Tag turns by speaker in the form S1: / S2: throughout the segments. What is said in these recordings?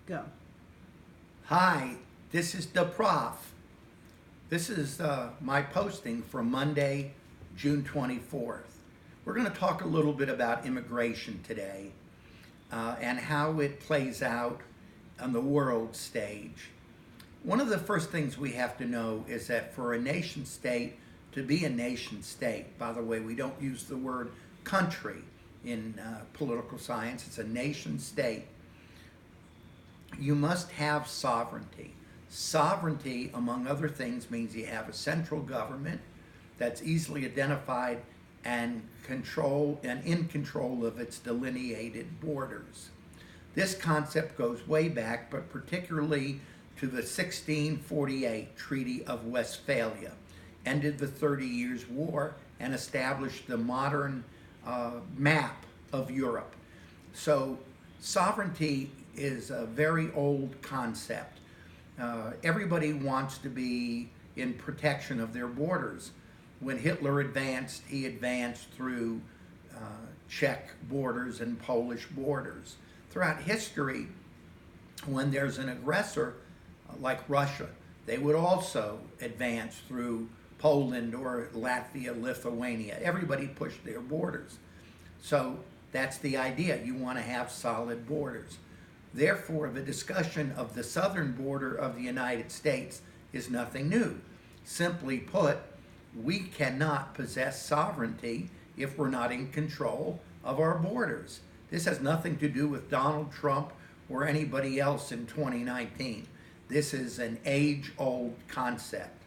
S1: Go.
S2: Hi, this is the Prof. This is my posting for Monday, June 24th. We're going to talk a little bit about immigration today and how it plays out on the world stage. One of the first things we have to know is that for a nation state to be a nation state, by the way, we don't use the word country in political science, it's a nation state. You must have sovereignty. Sovereignty, among other things, means you have a central government that's easily identified and in control of its delineated borders. This concept goes way back, but particularly to the 1648 Treaty of Westphalia, ended the 30 Years' War, and established the modern map of Europe. So sovereignty is a very old concept. Everybody wants to be in protection of their borders. When Hitler advanced, he advanced through Czech borders and Polish borders. Throughout history, when there's an aggressor like Russia, they would also advance through Poland or Latvia, Lithuania. Everybody pushed their borders. So that's the idea. You want to have solid borders. Therefore, the discussion of the southern border of the United States is nothing new. Simply put, we cannot possess sovereignty if we're not in control of our borders. This has nothing to do with Donald Trump or anybody else in 2019. This is an age-old concept.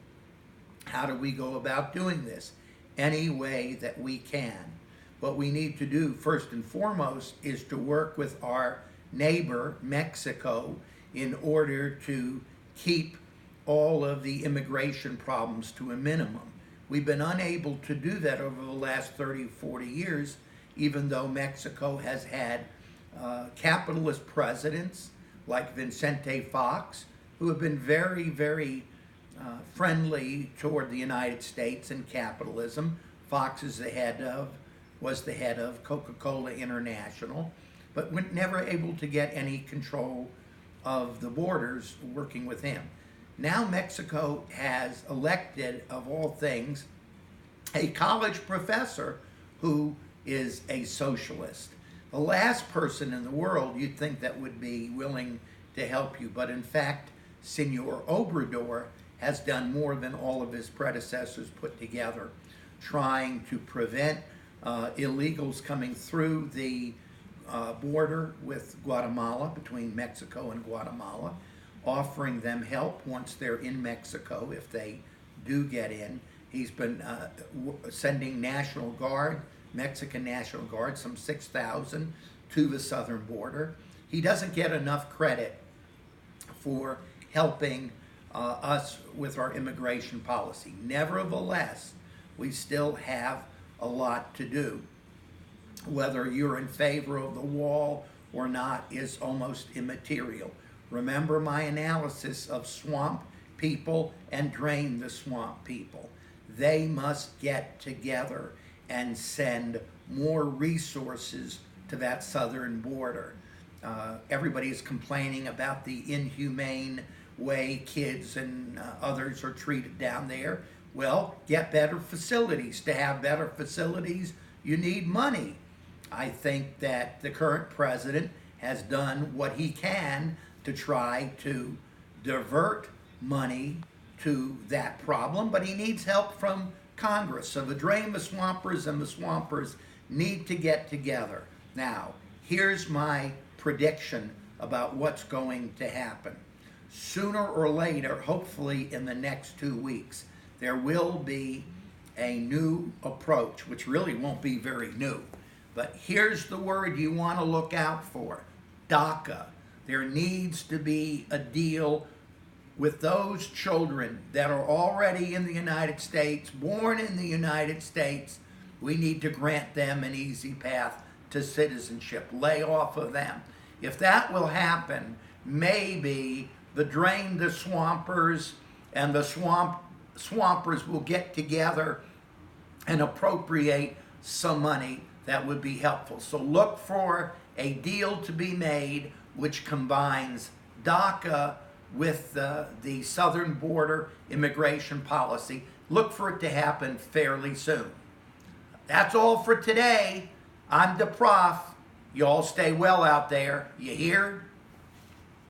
S2: How do we go about doing this? Any way that we can. What we need to do first and foremost is to work with our neighbor, Mexico, in order to keep all of the immigration problems to a minimum. We've been unable to do that over the last 30, 40 years, even though Mexico has had capitalist presidents like Vicente Fox, who have been very, very friendly toward the United States and capitalism. Fox was the head of Coca-Cola International, but we're never able to get any control of the borders working with him. Now Mexico has elected, of all things, a college professor who is a socialist. The last person in the world you'd think that would be willing to help you, but in fact, Senor Obrador has done more than all of his predecessors put together, trying to prevent illegals coming through the border with Guatemala, between Mexico and Guatemala, offering them help once they're in Mexico if they do get in. He's been sending National Guard, Mexican National Guard, some 6,000 to the southern border. He doesn't get enough credit for helping us with our immigration policy. Nevertheless, we still have a lot to do. Whether you're in favor of the wall or not is almost immaterial. Remember my analysis of swamp people and drain the swamp people. They must get together and send more resources to that southern border. Everybody is complaining about the inhumane way kids and others are treated down there. Well, get better facilities. To have better facilities, you need money. I think that the current president has done what he can to try to divert money to that problem, but he needs help from Congress. So the drain the swampers and the swampers need to get together. Now, here's my prediction about what's going to happen. Sooner or later, hopefully in the next 2 weeks, there will be a new approach, which really won't be very new. But here's the word you want to look out for: DACA. There needs to be a deal with those children that are already in the United States, born in the United States. We need to grant them an easy path to citizenship. Lay off of them. If that will happen, maybe the drain the swampers and the swampers will get together and appropriate some money that would be helpful. So look for a deal to be made which combines DACA with the southern border immigration policy. Look for it to happen fairly soon. That's all for today. I'm the Prof. You all stay well out there. You hear?